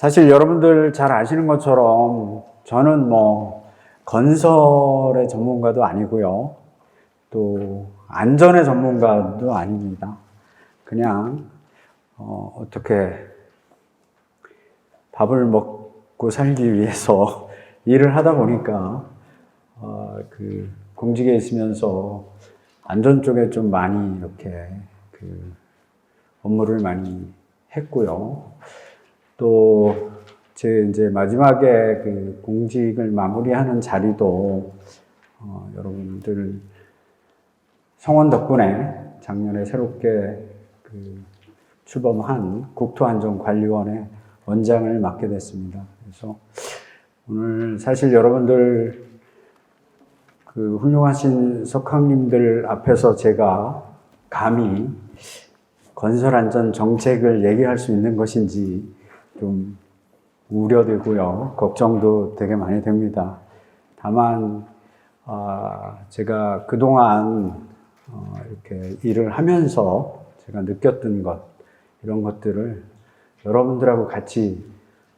사실 여러분들 잘 아시는 것처럼 저는 건설의 전문가도 아니고요. 또 안전의 전문가도 아닙니다. 그냥 어떻게 밥을 먹고 살기 위해서 일을 하다 보니까 그 공직에 있으면서 안전 쪽에 좀 많이 이렇게 그 업무를 많이 했고요. 또 제 이제 마지막에 그 공직을 마무리하는 자리도 여러분들 성원 덕분에 작년에 새롭게 그 출범한 국토안전관리원의 원장을 맡게 됐습니다. 그래서 오늘 사실 여러분들 그 훌륭하신 석학님들 앞에서 제가 감히 건설안전 정책을 얘기할 수 있는 것인지 좀 우려되고요. 걱정도 되게 많이 됩니다. 다만 제가 그동안 이렇게 일을 하면서 제가 느꼈던 것, 이런 것들을 여러분들하고 같이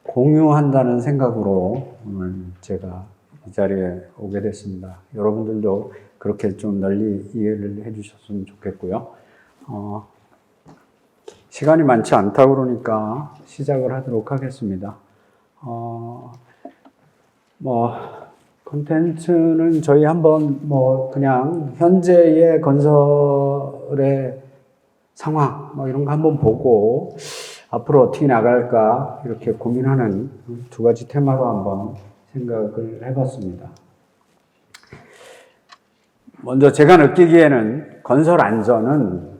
공유한다는 생각으로 오늘 제가 이 자리에 오게 됐습니다. 여러분들도 그렇게 좀 널리 이해를 해주셨으면 좋겠고요. 시간이 많지 않다 그러니까 시작을 하도록 하겠습니다. 콘텐츠는 저희 한번 그냥 현재의 건설의 상황 이런 거 한번 보고 앞으로 어떻게 나갈까 이렇게 고민하는 두 가지 테마로 한번 생각을 해봤습니다. 먼저 제가 느끼기에는 건설 안전은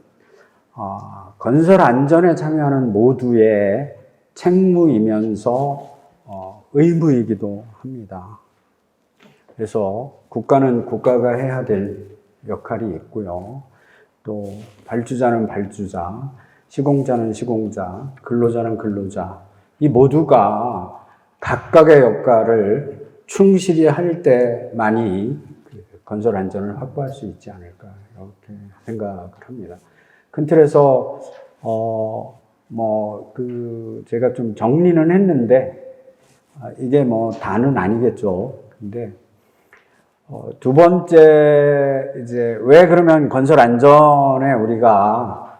건설 안전에 참여하는 모두의 책무이면서 의무이기도 합니다. 그래서 국가는 국가가 해야 될 역할이 있고요. 또 발주자는 발주자, 시공자는 시공자, 근로자는 근로자, 이 모두가 각각의 역할을 충실히 할 때만이 건설 안전을 확보할 수 있지 않을까 이렇게 생각을 합니다. 큰 틀에서 제가 좀 정리는 했는데 이게 다는 아니겠죠. 근데 두 번째 이제 왜 그러면 건설 안전에 우리가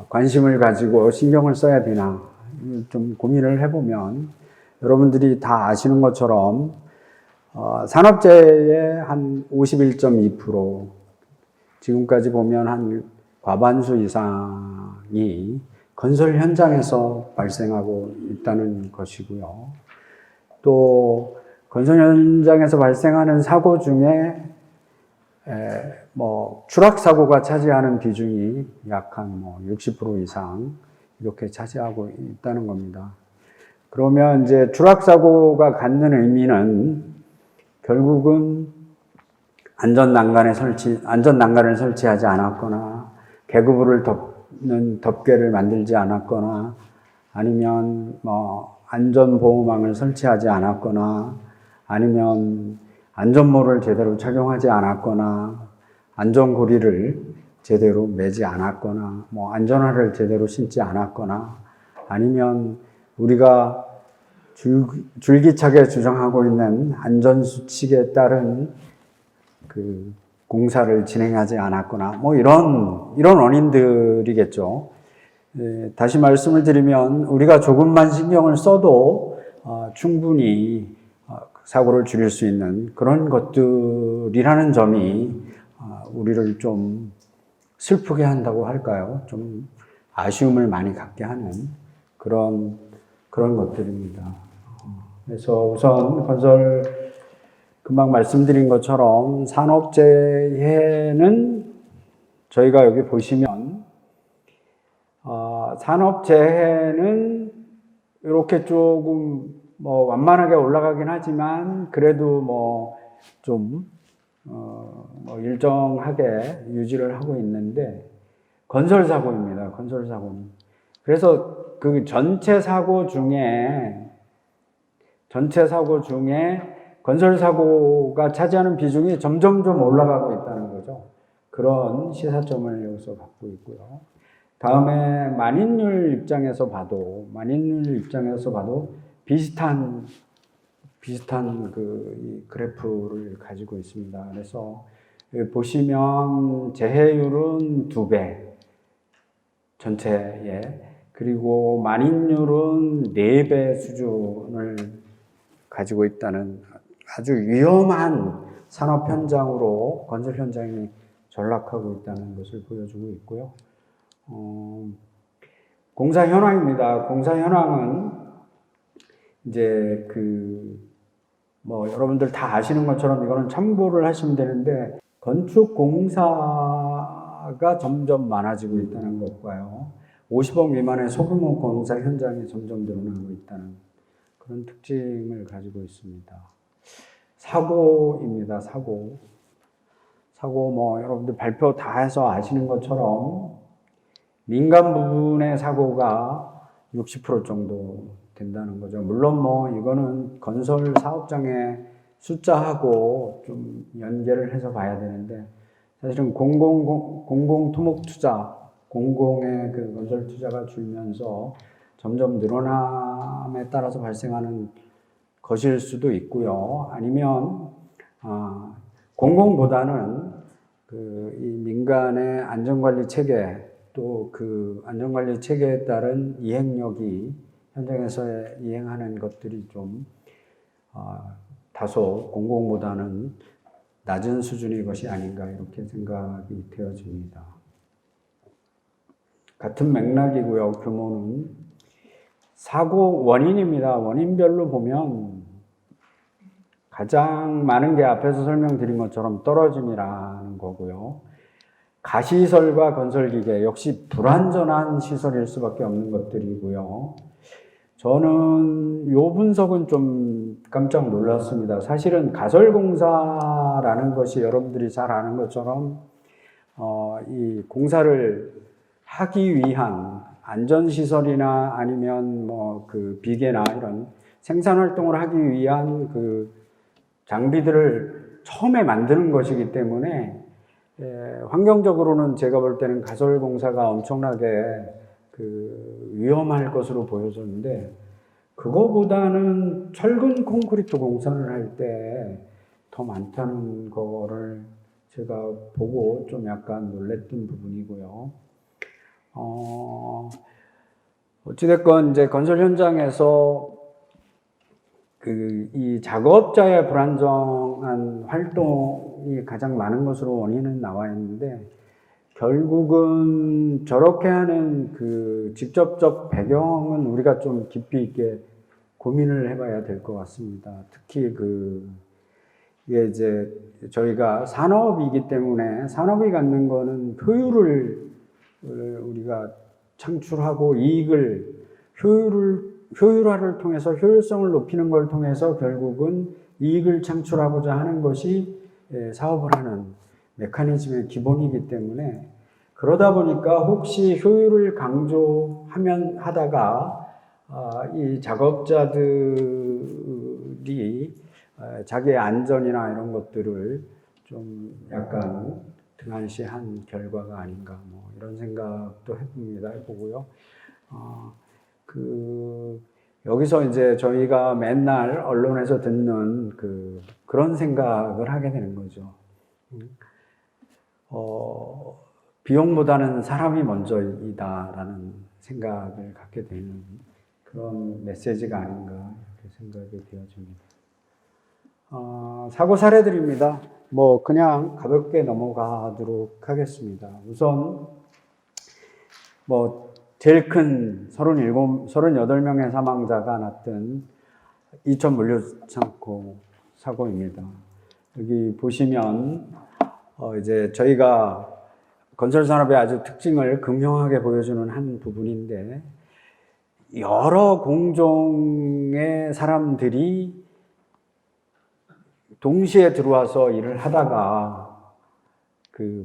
관심을 가지고 신경을 써야 되나 좀 고민을 해보면 여러분들이 다 아시는 것처럼 산업재해의 한 51.2% 지금까지 보면 한 과반수 이상이 건설 현장에서 발생하고 있다는 것이고요. 또 건설 현장에서 발생하는 사고 중에 추락 사고가 차지하는 비중이 약 한 60% 이상 이렇게 차지하고 있다는 겁니다. 그러면 이제 추락 사고가 갖는 의미는 결국은 안전 난간을 설치하지 않았거나 계급부를 덮는 덮개를 만들지 않았거나 아니면 안전보호망을 설치하지 않았거나 아니면 안전모를 제대로 착용하지 않았거나 안전고리를 제대로 매지 않았거나 안전화를 제대로 신지 않았거나 아니면 우리가 줄기차게 주장하고 있는 안전수칙에 따른 그 공사를 진행하지 않았거나 이런 원인들이겠죠. 다시 말씀을 드리면 우리가 조금만 신경을 써도 충분히 사고를 줄일 수 있는 그런 것들이라는 점이 우리를 좀 슬프게 한다고 할까요? 좀 아쉬움을 많이 갖게 하는 그런 것들입니다. 그래서 우선 건설 금방 말씀드린 것처럼 산업재해는 저희가 여기 보시면 산업재해는 이렇게 조금 완만하게 올라가긴 하지만 그래도 좀 일정하게 유지를 하고 있는데 건설사고입니다. 건설사고는. 그래서 그 전체 사고 중에 건설사고가 차지하는 비중이 점점 올라가고 있다는 거죠. 그런 시사점을 여기서 갖고 있고요. 다음에 만인율 입장에서 봐도 비슷한 이 그래프를 가지고 있습니다. 그래서 여기 보시면 재해율은 2배 전체에, 그리고 만인율은 4배 수준을 가지고 있다는 아주 위험한 산업 현장으로 건설 현장이 전락하고 있다는 것을 보여주고 있고요. 공사 현황입니다. 공사 현황은 이제 여러분들 다 아시는 것처럼 이거는 참고를 하시면 되는데, 건축 공사가 점점 많아지고 있다는 것과요, 50억 미만의 소규모 공사 현장이 점점 늘어나고 있다는 그런 특징을 가지고 있습니다. 사고입니다. 사고 여러분들 발표 다 해서 아시는 것처럼 민간 부분의 사고가 60% 정도 된다는 거죠. 물론 이거는 건설 사업장의 숫자하고 좀 연계를 해서 봐야 되는데, 사실은 공공 토목 투자, 공공의 건설 투자가 줄면서 점점 늘어남에 따라서 발생하는 것일 수도 있고요. 아니면 공공보다는 이 민간의 안전관리 체계, 또 안전관리 체계에 따른 이행력이 현장에서 이행하는 것들이 좀 다소 공공보다는 낮은 수준의 것이 아닌가, 이렇게 생각이 되어집니다. 같은 맥락이고요. 규모는 사고 원인입니다. 원인별로 보면 가장 많은 게 앞에서 설명드린 것처럼 떨어짐이라는 거고요. 가시설과 건설기계, 역시 불완전한 시설일 수밖에 없는 것들이고요. 저는 요 분석은 좀 깜짝 놀랐습니다. 사실은 가설공사라는 것이 여러분들이 잘 아는 것처럼 이 공사를 하기 위한 안전시설이나 아니면 비계나 이런 생산활동을 하기 위한 장비들을 처음에 만드는 것이기 때문에, 환경적으로는 제가 볼 때는 가설공사가 엄청나게 위험할 것으로 보여졌는데, 그거보다는 철근 콘크리트 공사를 할 때 더 많다는 거를 제가 보고 좀 약간 놀랬던 부분이고요. 어찌됐건 이제 건설 현장에서 이 작업자의 불안정한 활동이 가장 많은 것으로 원인은 나와 있는데, 결국은 저렇게 하는 직접적 배경은 우리가 좀 깊이 있게 고민을 해봐야 될 것 같습니다. 특히 이게 이제 저희가 산업이기 때문에, 산업이 갖는 거는 효율을 우리가 창출하고 효율화를 통해서, 효율성을 높이는 걸 통해서 결국은 이익을 창출하고자 하는 것이 사업을 하는 메커니즘의 기본이기 때문에, 그러다 보니까 혹시 효율을 하다가 이 작업자들이 자기의 안전이나 이런 것들을 좀 약간 등한시한 결과가 아닌가, 이런 생각도 해보고요. 여기서 이제 저희가 맨날 언론에서 듣는 그런 생각을 하게 되는 거죠. 비용보다는 사람이 먼저이다라는 생각을 갖게 되는 그런 메시지가 아닌가, 이렇게 생각이 되어집니다. 사고 사례들입니다. 그냥 가볍게 넘어가도록 하겠습니다. 우선 제일 큰 38명의 사망자가 났던 이천 물류창고 사고입니다. 여기 보시면 이제 저희가 건설산업의 아주 특징을 극명하게 보여주는 한 부분인데, 여러 공종의 사람들이 동시에 들어와서 일을 하다가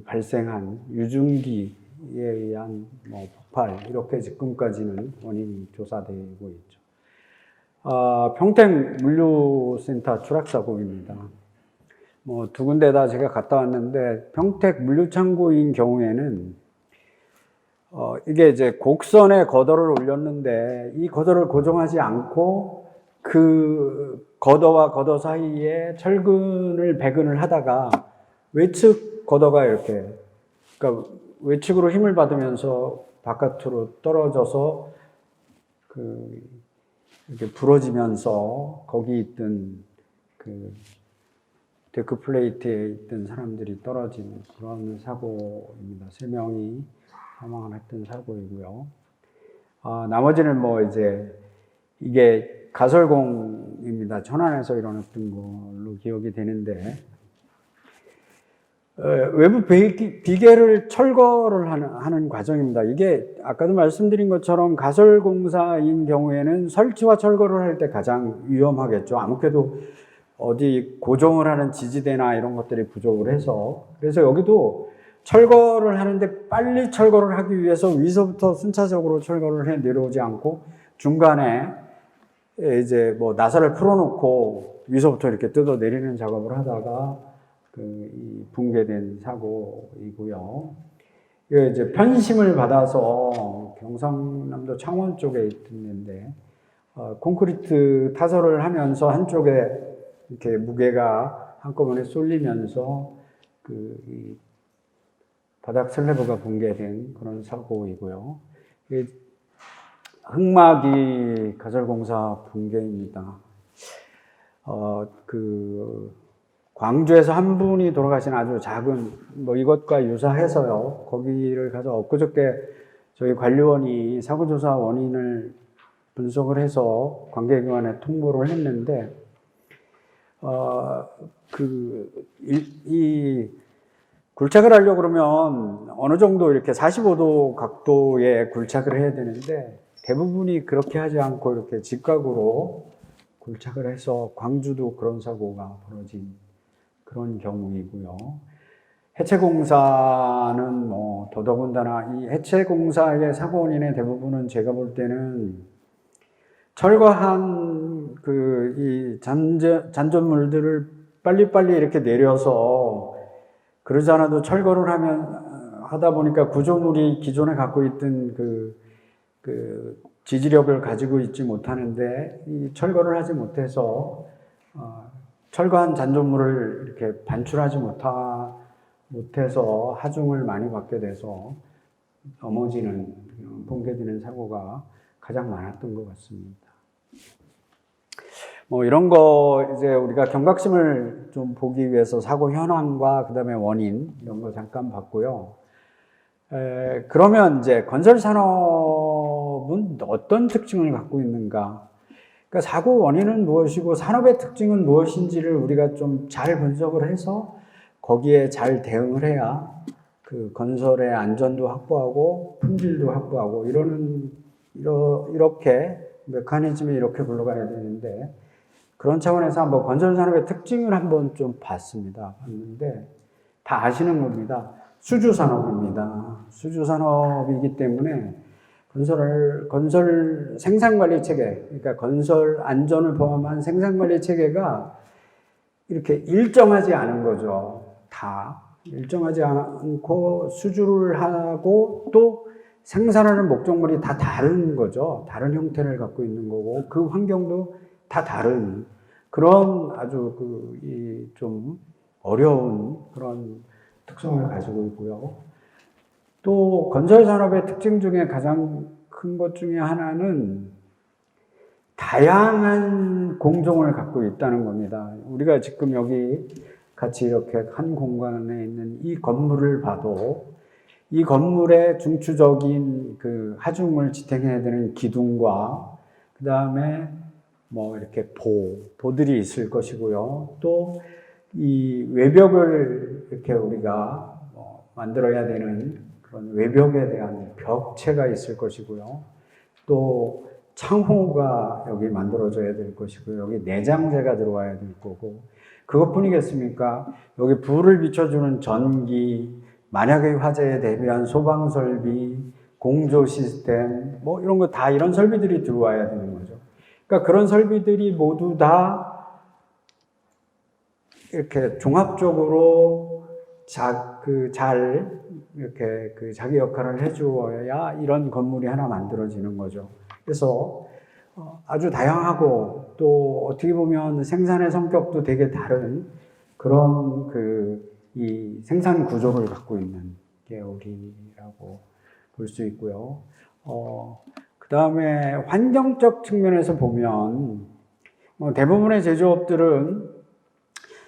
발생한 유증기에 의한 폭발, 이렇게 지금까지는 원인이 조사되고 있죠. 평택 물류센터 추락사고입니다. 2군데 다 제가 갔다 왔는데, 평택 물류창고인 경우에는 이게 이제 곡선에 거더를 올렸는데, 이 거더를 고정하지 않고 그 걷어와 걷어 사이에 철근을 배근을 하다가 외측 걷어가 이렇게, 그러니까 외측으로 힘을 받으면서 바깥으로 떨어져서 이렇게 부러지면서 거기 있던 그 데크 플레이트에 있던 사람들이 떨어진 그런 사고입니다. 3명이 사망을 했던 사고이고요. 나머지는 뭐 이제 이게 가설공입니다. 천안에서 일어났던 걸로 기억이 되는데, 외부 비계를 철거를 하는 과정입니다. 이게 아까도 말씀드린 것처럼 가설공사인 경우에는 설치와 철거를 할 때 가장 위험하겠죠. 아무래도 어디 고정을 하는 지지대나 이런 것들이 부족을 해서. 그래서 여기도 철거를 하는데 빨리 철거를 하기 위해서 위서부터 순차적으로 철거를 해 내려오지 않고 중간에 이제 뭐 나사를 풀어놓고 위서부터 이렇게 뜯어 내리는 작업을 하다가 이 붕괴된 사고이고요. 이게 이제 편심을 받아서 경상남도 창원 쪽에 있는데 콘크리트 타설을 하면서 한쪽에 이렇게 무게가 한꺼번에 쏠리면서 이 바닥 슬래브가 붕괴된 그런 사고이고요. 흑마기 가설공사 붕괴입니다. 광주에서 한 분이 돌아가신 아주 작은, 뭐 이것과 유사해서요. 거기를 가서 엊그저께 저희 관리원이 사고조사 원인을 분석을 해서 관계기관에 통보를 했는데, 이 굴착을 하려고 그러면 어느 정도 이렇게 45도 각도의 굴착을 해야 되는데 대부분이 그렇게 하지 않고 이렇게 직각으로 굴착을 해서 광주도 그런 사고가 벌어진 그런 경우이고요. 해체공사는 뭐 더더군다나 이 해체공사의 사고 원인의 대부분은 제가 볼 때는 철거한 이 잔존물들을 빨리빨리 이렇게 내려서 그러지 않아도 철거를 하다 보니까 구조물이 기존에 갖고 있던 그 지지력을 가지고 있지 못하는데 이 철거를 하지 못해서 철거한 잔존물을 이렇게 반출하지 못해서 하중을 많이 받게 돼서 넘어지는 붕괴되는 사고가 가장 많았던 것 같습니다. 뭐 이런 거 이제 우리가 경각심을 좀 보기 위해서 사고 현황과 그다음에 원인 이런 거 잠깐 봤고요. 그러면 이제 건설 산업은 어떤 특징을 갖고 있는가? 그러니까 사고 원인은 무엇이고 산업의 특징은 무엇인지를 우리가 좀 잘 분석을 해서 거기에 잘 대응을 해야 그 건설의 안전도 확보하고 품질도 확보하고 이렇게 메커니즘이 이렇게 굴러가야 되는데 그런 차원에서 한번 건설 산업의 특징을 한번 좀 봤는데 다 아시는 겁니다. 수주 산업입니다. 수주 산업이기 때문에 건설 생산관리 체계, 그러니까 건설 안전을 포함한 생산관리 체계가 이렇게 일정하지 않은 거죠. 다 일정하지 않고 수주를 하고 또 생산하는 목적물이 다 다른 거죠. 다른 형태를 갖고 있는 거고 그 환경도 다 다른 그런 아주 좀 어려운 그런 특성을 가지고 있고요. 또 건설 산업의 특징 중에 가장 큰 것 중에 하나는 다양한 공종을 갖고 있다는 겁니다. 우리가 지금 여기 같이 이렇게 한 공간에 있는 이 건물을 봐도 이 건물의 중추적인 그 하중을 지탱해야 되는 기둥과 그 다음에 뭐 이렇게 보들이 있을 것이고요. 또 이 외벽을 이렇게 우리가 만들어야 되는 그런 외벽에 대한 벽체가 있을 것이고요. 또 창호가 여기 만들어져야 될 것이고요. 여기 내장재가 들어와야 될 거고 그것뿐이겠습니까? 여기 불을 비춰주는 전기, 만약의 화재에 대비한 소방 설비, 공조 시스템 뭐 이런 거 다 이런 설비들이 들어와야 되는 거죠. 그러니까 그런 설비들이 모두 다 이렇게 종합적으로 이렇게 자기 역할을 해주어야 이런 건물이 하나 만들어지는 거죠. 그래서 아주 다양하고 또 어떻게 보면 생산의 성격도 되게 다른 그런 이 생산 구조를 갖고 있는 계열이라고 볼 수 있고요. 그 다음에 환경적 측면에서 보면 대부분의 제조업들은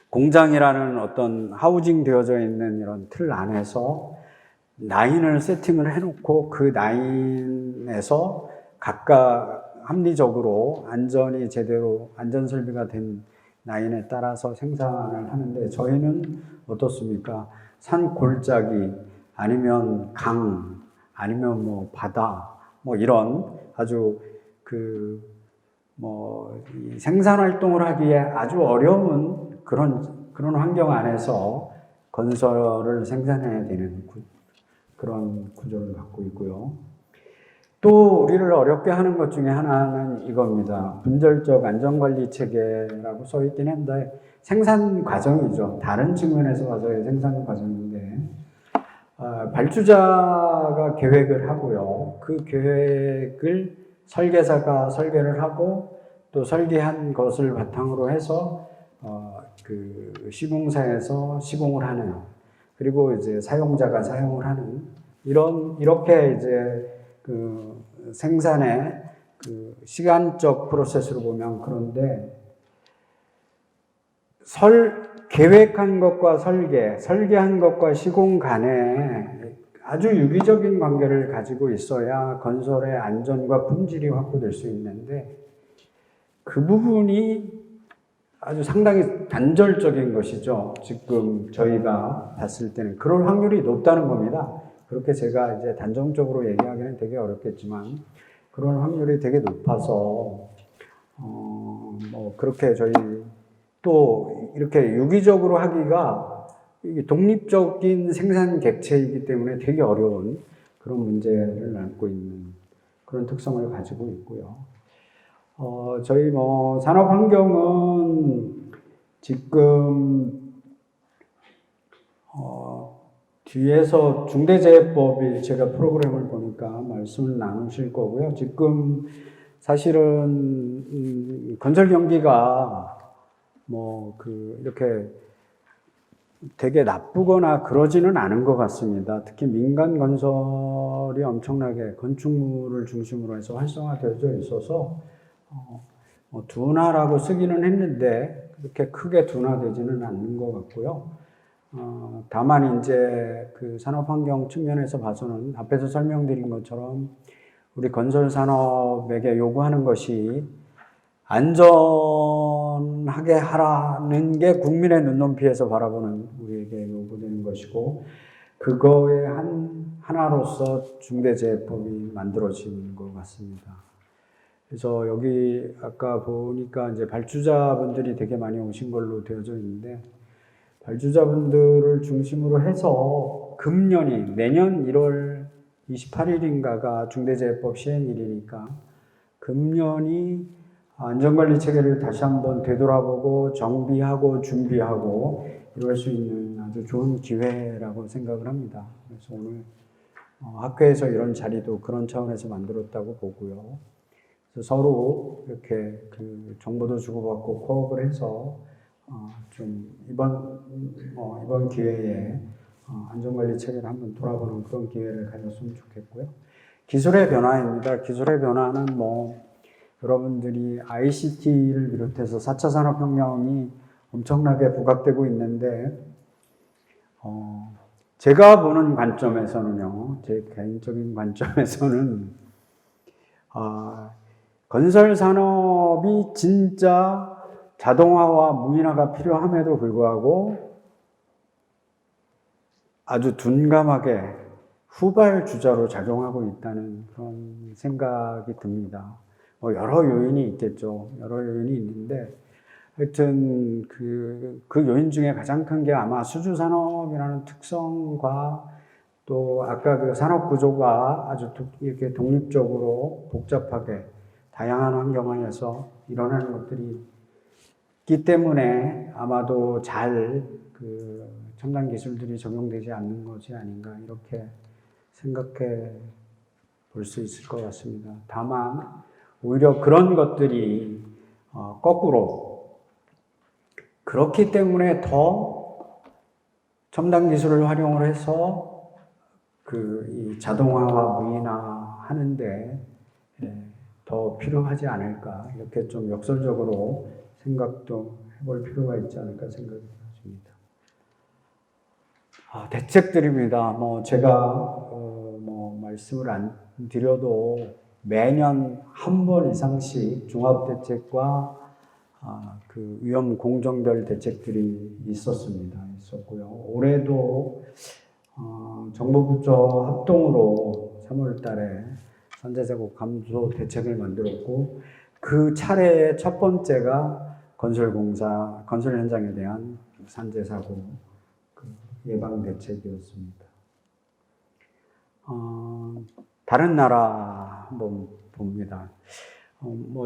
공장이라는 어떤 하우징 되어져 있는 이런 틀 안에서 라인을 세팅을 해놓고 그 라인에서 각각 합리적으로 안전이 제대로 안전 설비가 된 라인에 따라서 생산을 하는데 저희는 어떻습니까? 산 골짜기 아니면 강 아니면 뭐 바다 뭐 이런 아주 이 생산 활동을 하기에 아주 어려운 그런 환경 안에서 건설을 생산해야 되는 그런 구조를 갖고 있고요. 또 우리를 어렵게 하는 것 중에 하나는 이겁니다. 분절적 안전관리 체계라고 써 있긴 한데 생산 과정이죠. 다른 측면에서 봐서의 생산 과정인데 발주자가 계획을 하고요. 그 계획을 설계사가 설계를 하고 또 설계한 것을 바탕으로 해서 시공사에서 시공을 하는 그리고 이제 사용자가 사용을 하는 이렇게 이제 생산의 시간적 프로세스로 보면 그런데 계획한 것과 설계한 것과 시공 간에 아주 유기적인 관계를 가지고 있어야 건설의 안전과 품질이 확보될 수 있는데 그 부분이 아주 상당히 단절적인 것이죠. 지금 저희가 봤을 때는 그럴 확률이 높다는 겁니다. 그렇게 제가 이제 단정적으로 얘기하기는 되게 어렵겠지만 그런 확률이 되게 높아서 그렇게 저희 또 이렇게 유기적으로 하기가 독립적인 생산 객체이기 때문에 되게 어려운 그런 문제를 안고 있는 그런 특성을 가지고 있고요. 저희 산업 환경은 지금 뒤에서 중대재해법이 제가 프로그램을 보니까 말씀을 나누실 거고요. 지금 사실은 건설 경기가 이렇게 되게 나쁘거나 그러지는 않은 것 같습니다. 특히 민간 건설이 엄청나게 건축물을 중심으로 해서 활성화되어져 있어서 둔화라고 쓰기는 했는데 그렇게 크게 둔화되지는 않는 것 같고요. 다만 이제 산업 환경 측면에서 봐서는 앞에서 설명드린 것처럼 우리 건설 산업에게 요구하는 것이 안전하게 하라는 게 국민의 눈높이에서 바라보는 우리에게 요구되는 것이고 그거의 하나로서 중대재해법이 만들어진 것 같습니다. 그래서 여기 아까 보니까 이제 발주자분들이 되게 많이 오신 걸로 되어져 있는데 발주자분들을 중심으로 해서 금년이 내년 1월 28일인가가 중대재해법 시행일이니까 금년이 안전관리 체계를 다시 한번 되돌아보고 정비하고 준비하고 이럴 수 있는 아주 좋은 기회라고 생각을 합니다. 그래서 오늘 학회에서 이런 자리도 그런 차원에서 만들었다고 보고요. 그래서 서로 이렇게 정보도 주고받고 코업을 해서 좀 이번 기회에 안전관리 체계를 한번 돌아보는 그런 기회를 가졌으면 좋겠고요. 기술의 변화입니다. 기술의 변화는 여러분들이 ICT를 비롯해서 4차 산업혁명이 엄청나게 부각되고 있는데 제가 보는 관점에서는요, 제 개인적인 관점에서는 건설 산업이 진짜 자동화와 무인화가 필요함에도 불구하고 아주 둔감하게 후발주자로 작용하고 있다는 그런 생각이 듭니다. 여러 요인이 있겠죠. 여러 요인이 있는데 하여튼 그 요인 중에 가장 큰 게 아마 수주산업이라는 특성과 또 아까 산업 구조가 아주 이렇게 독립적으로 복잡하게 다양한 환경 안에서 일어나는 것들이 있기 때문에 아마도 잘 첨단 기술들이 적용되지 않는 것이 아닌가 이렇게 생각해 볼 수 있을 것 같습니다. 다만 오히려 그런 것들이 거꾸로 그렇기 때문에 더 첨단 기술을 활용을 해서 이 자동화와 무인화 하는데 더 필요하지 않을까, 이렇게 좀 역설적으로 생각도 해볼 필요가 있지 않을까 생각이 듭니다. 대책들입니다. 제가 말씀을 안 드려도 매년 한 번 이상씩 종합대책과 그 위험 공정별 대책들이 있었고요. 올해도 정보부처 합동으로 3월 달에 산재사고 감소 대책을 만들었고, 그 차례의 첫 번째가 건설 현장에 대한 산재사고 예방 대책이었습니다. 다른 나라 한번 봅니다.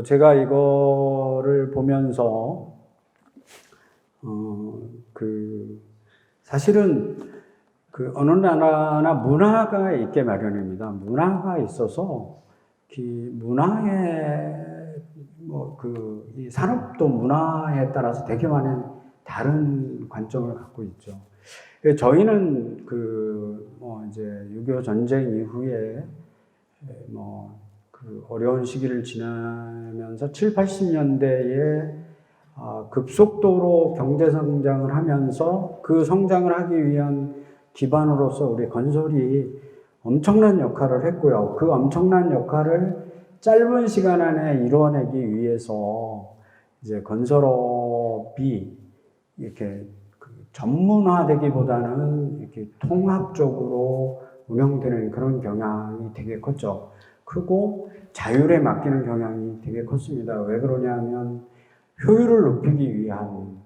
제가 이거를 보면서 사실은 어느 나라나 문화가 있게 마련입니다. 문화가 있어서 문화의 이 산업도 문화에 따라서 되게 많은 다른 관점을 갖고 있죠. 저희는 이제 6.25 전쟁 이후에 어려운 시기를 지나면서 7, 80년대에 급속도로 경제 성장을 하면서 그 성장을 하기 위한 기반으로서 우리 건설이 엄청난 역할을 했고요. 그 엄청난 역할을 짧은 시간 안에 이루어내기 위해서 이제 건설업이 이렇게 전문화되기보다는 이렇게 통합적으로 운영되는 그런 경향이 되게 컸죠. 크고 자율에 맡기는 경향이 되게 컸습니다. 왜 그러냐면 효율을 높이기 위한,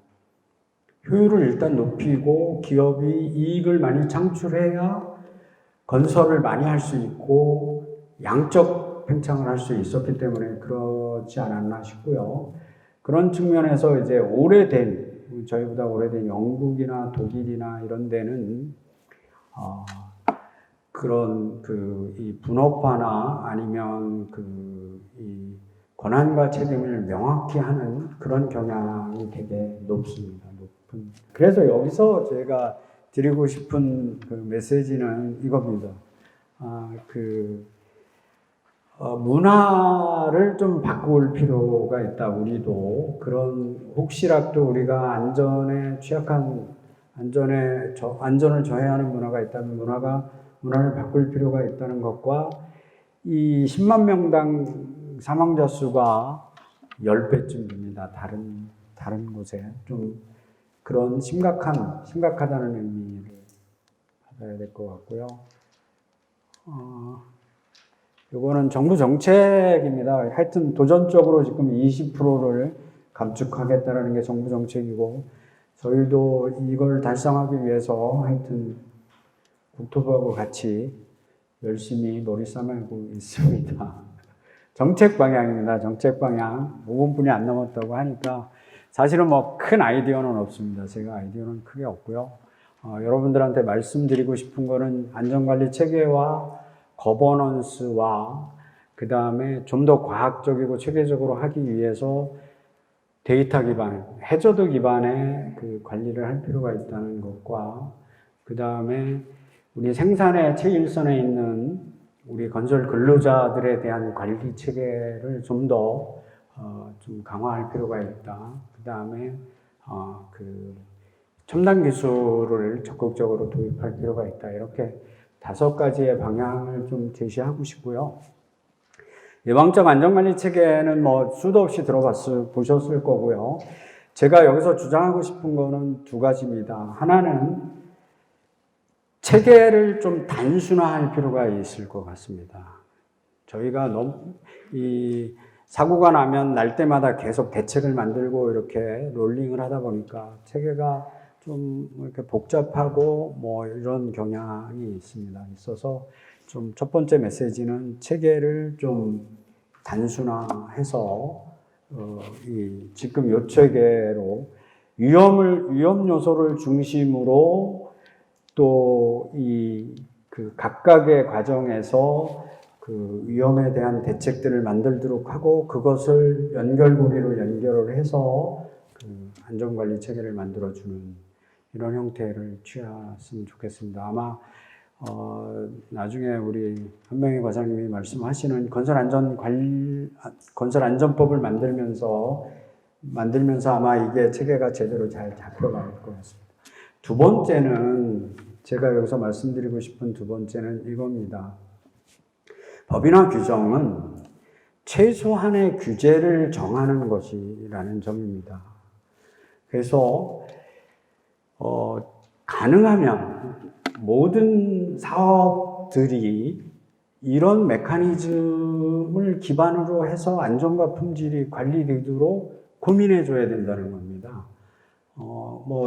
효율을 일단 높이고 기업이 이익을 많이 창출해야 건설을 많이 할 수 있고 양적 팽창을 할 수 있었기 때문에 그렇지 않았나 싶고요. 그런 측면에서 이제 저희보다 오래된 영국이나 독일이나 이런 데는 그런 이 분업화나 아니면 이 권한과 책임을 명확히 하는 그런 경향이 되게 높습니다. 그래서 여기서 제가 드리고 싶은 메시지는 이겁니다. 문화를 좀 바꿀 필요가 있다. 우리도 혹시라도 우리가 안전을 저해하는 문화가 있다면 문화를 바꿀 필요가 있다는 것과 이 10만 명당 사망자 수가 10배쯤 됩니다. 다른 곳에 좀 그런 심각하다는 의미를 받아야 될 것 같고요. 이거는 정부 정책입니다. 하여튼 도전적으로 지금 20%를 감축하겠다는 게 정부 정책이고, 저희도 이걸 달성하기 위해서 하여튼 국토부하고 같이 열심히 머리 싸매고 있습니다. 정책 방향입니다. 정책 방향. 5분뿐이 안 남았다고 하니까 사실은 큰 아이디어는 없습니다. 제가 아이디어는 크게 없고요. 여러분들한테 말씀드리고 싶은 거는 안전관리 체계와 거버넌스와 그 다음에 좀 더 과학적이고 체계적으로 하기 위해서 데이터 기반, 해저드 기반의 관리를 할 필요가 있다는 것과 그 다음에 우리 생산의 최일선에 있는 우리 건설 근로자들에 대한 관리 체계를 좀 더 좀 강화할 필요가 있다. 그 다음에 첨단 기술을 적극적으로 도입할 필요가 있다. 이렇게 5가지의 방향을 좀 제시하고 싶고요. 예방적 안전관리 체계는 수도 없이 보셨을 거고요. 제가 여기서 주장하고 싶은 거는 2가지입니다. 하나는 체계를 좀 단순화할 필요가 있을 것 같습니다. 저희가 너무 사고가 나면 날 때마다 계속 대책을 만들고 이렇게 롤링을 하다 보니까 체계가 좀 이렇게 복잡하고 이런 경향이 있어서 좀 첫 번째 메시지는 체계를 좀 단순화해서 지금 요 체계로 위험 요소를 중심으로 또 각각의 과정에서 그 위험에 대한 대책들을 만들도록 하고 그것을 연결고리로 연결을 해서 그 안전관리 체계를 만들어주는 이런 형태를 취했으면 좋겠습니다. 아마 나중에 우리 한명희 과장님이 말씀하시는 건설안전법을 만들면서 아마 이게 체계가 제대로 잘 잡혀갈 것 같습니다. 두 번째는 제가 여기서 말씀드리고 싶은 두 번째는 이겁니다. 법이나 규정은 최소한의 규제를 정하는 것이라는 점입니다. 그래서 가능하면 모든 사업들이 이런 메커니즘을 기반으로 해서 안전과 품질이 관리되도록 고민해 줘야 된다는 겁니다.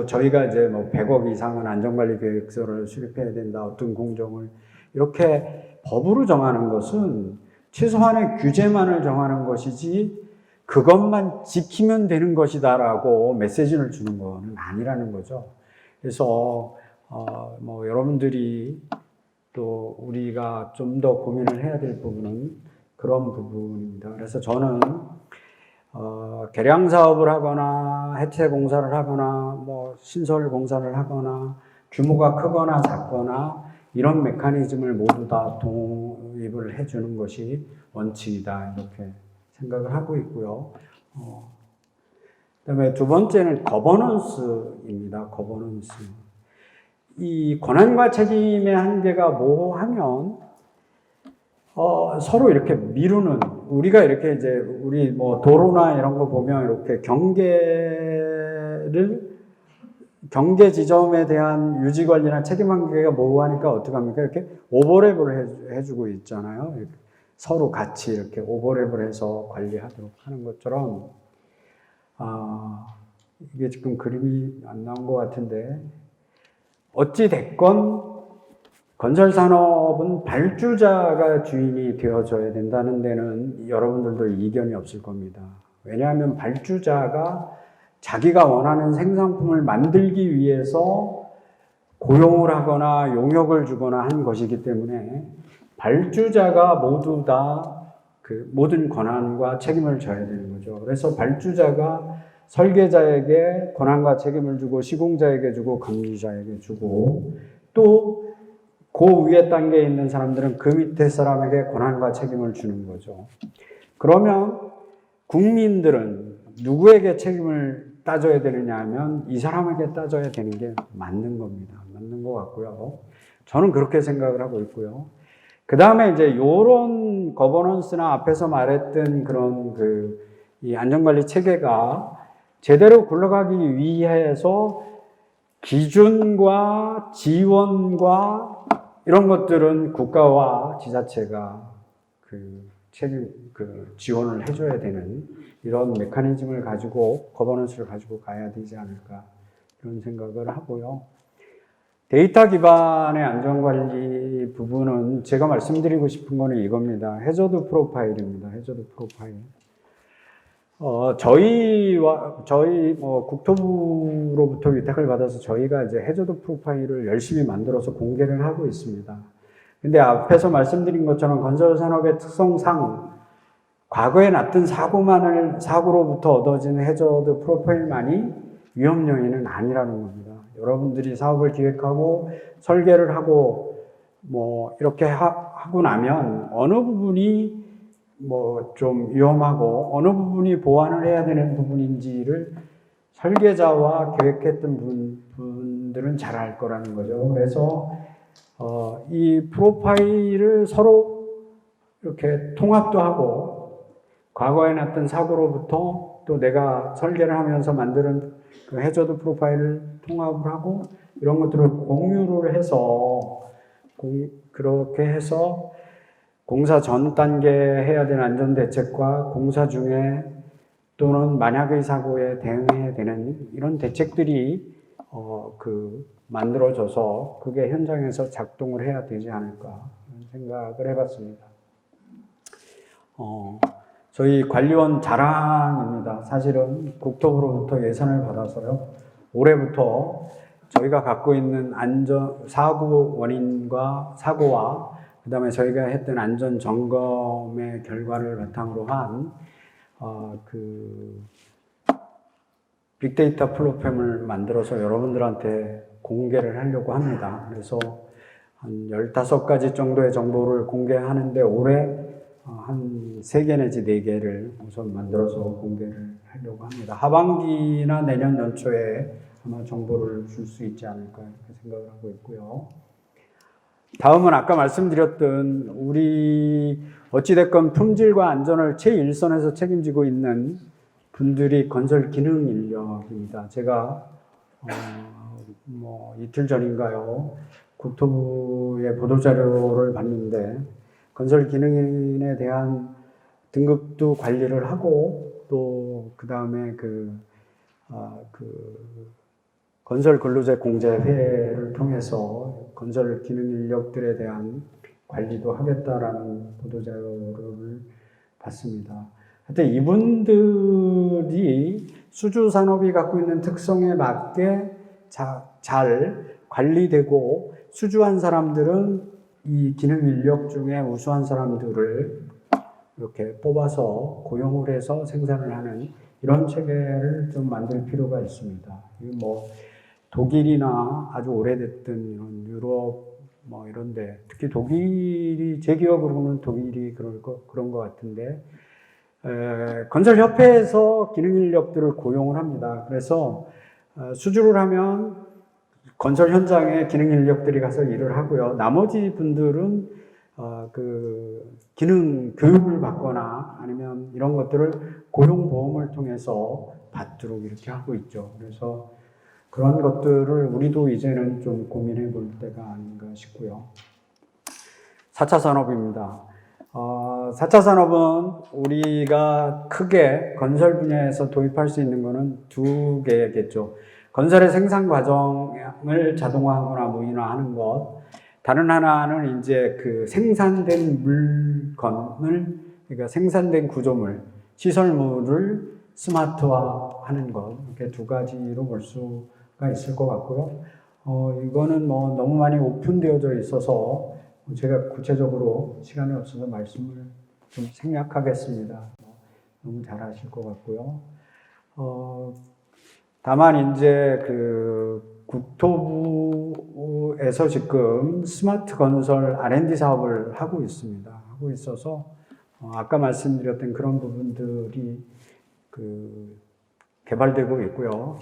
저희가 이제 100억 이상은 안전관리 계획서를 수립해야 된다. 어떤 공정을 이렇게 법으로 정하는 것은 최소한의 규제만을 정하는 것이지 그것만 지키면 되는 것이다라고 메시지를 주는 건 아니라는 거죠. 그래서 여러분들이 또 우리가 좀 더 고민을 해야 될 부분은 그런 부분입니다. 그래서 저는 개량 사업을 하거나 해체 공사를 하거나 신설 공사를 하거나 규모가 크거나 작거나 이런 메커니즘을 모두 다 도입을 해주는 것이 원칙이다 이렇게 생각을 하고 있고요. 그다음에 두 번째는 거버넌스입니다. 거버넌스. 이 권한과 책임의 한계가 뭐 하면 서로 이렇게 미루는, 우리가 이렇게 이제 우리 도로나 이런 거 보면 이렇게 경계 지점에 대한 유지 관리나 책임 관계가 모호하니까 어떡합니까? 이렇게 오버랩을 해주고 있잖아요. 이렇게 서로 같이 이렇게 오버랩을 해서 관리하도록 하는 것처럼, 이게 지금 그림이 안 나온 것 같은데, 어찌됐건 건설산업은 발주자가 주인이 되어줘야 된다는 데는 여러분들도 이견이 없을 겁니다. 왜냐하면 발주자가 자기가 원하는 생산품을 만들기 위해서 고용을 하거나 용역을 주거나 한 것이기 때문에 발주자가 모두 다 그 모든 권한과 책임을 져야 되는 거죠. 그래서 발주자가 설계자에게 권한과 책임을 주고 시공자에게 주고 관리자에게 주고 또 그 위에 단계에 있는 사람들은 그 밑에 사람에게 권한과 책임을 주는 거죠. 그러면 국민들은 누구에게 책임을 따져야 되느냐 하면 이 사람에게 따져야 되는 게 맞는 겁니다. 맞는 것 같고요. 저는 그렇게 생각을 하고 있고요. 그 다음에 이제 요런 거버넌스나 앞에서 말했던 그런 이 안전관리 체계가 제대로 굴러가기 위해서 기준과 지원과 이런 것들은 국가와 지자체가 지원을 해줘야 되는 이런 메커니즘을 가지고 거버넌스를 가지고 가야 되지 않을까 이런 생각을 하고요. 데이터 기반의 안전관리 부분은 제가 말씀드리고 싶은 거는 이겁니다. 해저드 프로파일입니다. 해저드 프로파일. 저희 국토부로부터 위탁을 받아서 저희가 이제 해저드 프로파일을 열심히 만들어서 공개를 하고 있습니다. 근데 앞에서 말씀드린 것처럼 건설산업의 특성상 과거에 났던 사고로부터 얻어진 해저드 프로파일만이 위험 요인은 아니라는 겁니다. 여러분들이 사업을 기획하고 설계를 하고 이렇게 하고 나면 어느 부분이 좀 위험하고 어느 부분이 보완을 해야 되는 부분인지를 설계자와 계획했던 분들은 잘 알 거라는 거죠. 그래서 이 프로파일을 서로 이렇게 통합도 하고 과거에 났던 사고로부터 또 내가 설계를 하면서 만드는 그 해저드 프로파일을 통합을 하고 이런 것들을 공유를 해서 그렇게 해서 공사 전 단계 해야 되는 안전대책과 공사 중에 또는 만약의 사고에 대응해야 되는 이런 대책들이 만들어져서 그게 현장에서 작동을 해야 되지 않을까 생각을 해봤습니다. 저희 관리원 자랑입니다. 사실은 국토부로부터 예산을 받아서요. 올해부터 저희가 갖고 있는 사고 원인과 사고와 그다음에 저희가 했던 안전 점검의 결과를 바탕으로 한 빅데이터 플랫폼을 만들어서 여러분들한테 공개를 하려고 합니다. 그래서 한 15가지 정도의 정보를 공개하는데 올해 한 3개 내지 4개를 우선 만들어서 공개를 하려고 합니다. 하반기나 내년 연초에 아마 정보를 줄 수 있지 않을까 이렇게 생각을 하고 있고요. 다음은 아까 말씀드렸던 우리 어찌됐건 품질과 안전을 최일선에서 책임지고 있는 분들이 건설 기능 인력입니다. 제가 이틀 전인가요? 국토부의 보도자료를 봤는데 건설 기능인에 대한 등급도 관리를 하고 또 그 다음에 건설 근로자 공제회를 통해서 건설 기능 인력들에 대한 관리도 하겠다라는 보도자료를 봤습니다. 하여튼 이분들이 수주 산업이 갖고 있는 특성에 맞게 잘 관리되고 수주한 사람들은 이 기능 인력 중에 우수한 사람들을 이렇게 뽑아서 고용을 해서 생산을 하는 이런 체계를 좀 만들 필요가 있습니다. 독일이나 아주 오래됐던 이런 유럽 이런데 특히 독일이 제 기억으로는 독일이 그런 것 같은데 건설협회에서 기능 인력들을 고용을 합니다. 그래서 수주를 하면 건설 현장에 기능 인력들이 가서 일을 하고요. 나머지 분들은 기능 교육을 받거나 아니면 이런 것들을 고용보험을 통해서 받도록 이렇게 하고 있죠. 그래서 그런 것들을 우리도 이제는 좀 고민해 볼 때가 아닌가 싶고요. 4차 산업입니다. 4차 산업은 우리가 크게 건설 분야에서 도입할 수 있는 것은 2개겠죠. 건설의 생산 과정을 자동화하거나 무인화하는 것. 다른 하나는 이제 생산된 물건을, 그러니까 생산된 구조물, 시설물을 스마트화하는 것. 이렇게 2가지로 볼 수가 있을 것 같고요. 이거는 너무 많이 오픈되어져 있어서 제가 구체적으로 시간이 없어서 말씀을 좀 생략하겠습니다. 너무 잘 아실 것 같고요. 다만 이제 국토부에서 지금 스마트 건설 R&D 사업을 하고 있습니다. 하고 있어서 아까 말씀드렸던 그런 부분들이 개발되고 있고요.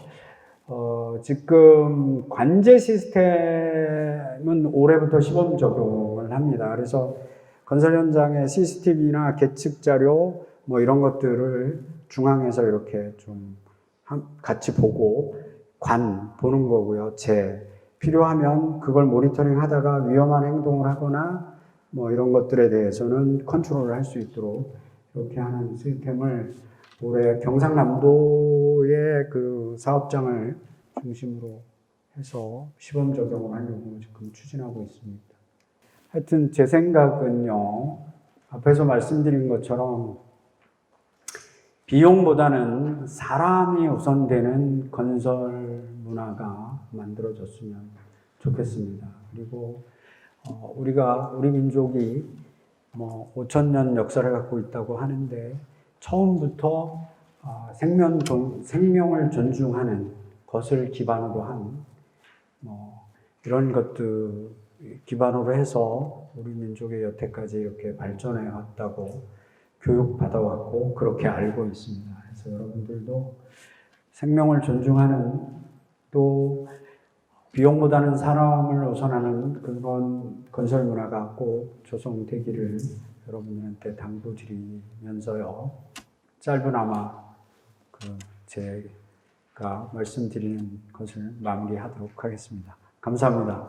지금 관제 시스템은 올해부터 시범 적용을 합니다. 그래서 건설 현장의 CCTV나 계측 자료 이런 것들을 중앙에서 이렇게 좀 같이 보고 보는 거고요. 필요하면 그걸 모니터링 하다가 위험한 행동을 하거나 이런 것들에 대해서는 컨트롤을 할 수 있도록 이렇게 하는 시스템을 올해 경상남도의 사업장을 중심으로 해서 시범 적용을 하려고 지금 추진하고 있습니다. 하여튼 제 생각은요, 앞에서 말씀드린 것처럼 비용보다는 사람이 우선되는 건설 문화가 만들어졌으면 좋겠습니다. 그리고 우리 민족이 5,000년 역사를 갖고 있다고 하는데 처음부터 생명을 존중하는 것을 기반으로 한 이런 것들 기반으로 해서 우리 민족의 여태까지 이렇게 발전해 왔다고 교육받아왔고 그렇게 알고 있습니다. 그래서 여러분들도 생명을 존중하는 또 비용보다는 사람을 우선하는 그런 건설 문화가 꼭 조성되기를 여러분들한테 당부드리면서요. 짧으나마 제가 말씀드리는 것을 마무리하도록 하겠습니다. 감사합니다.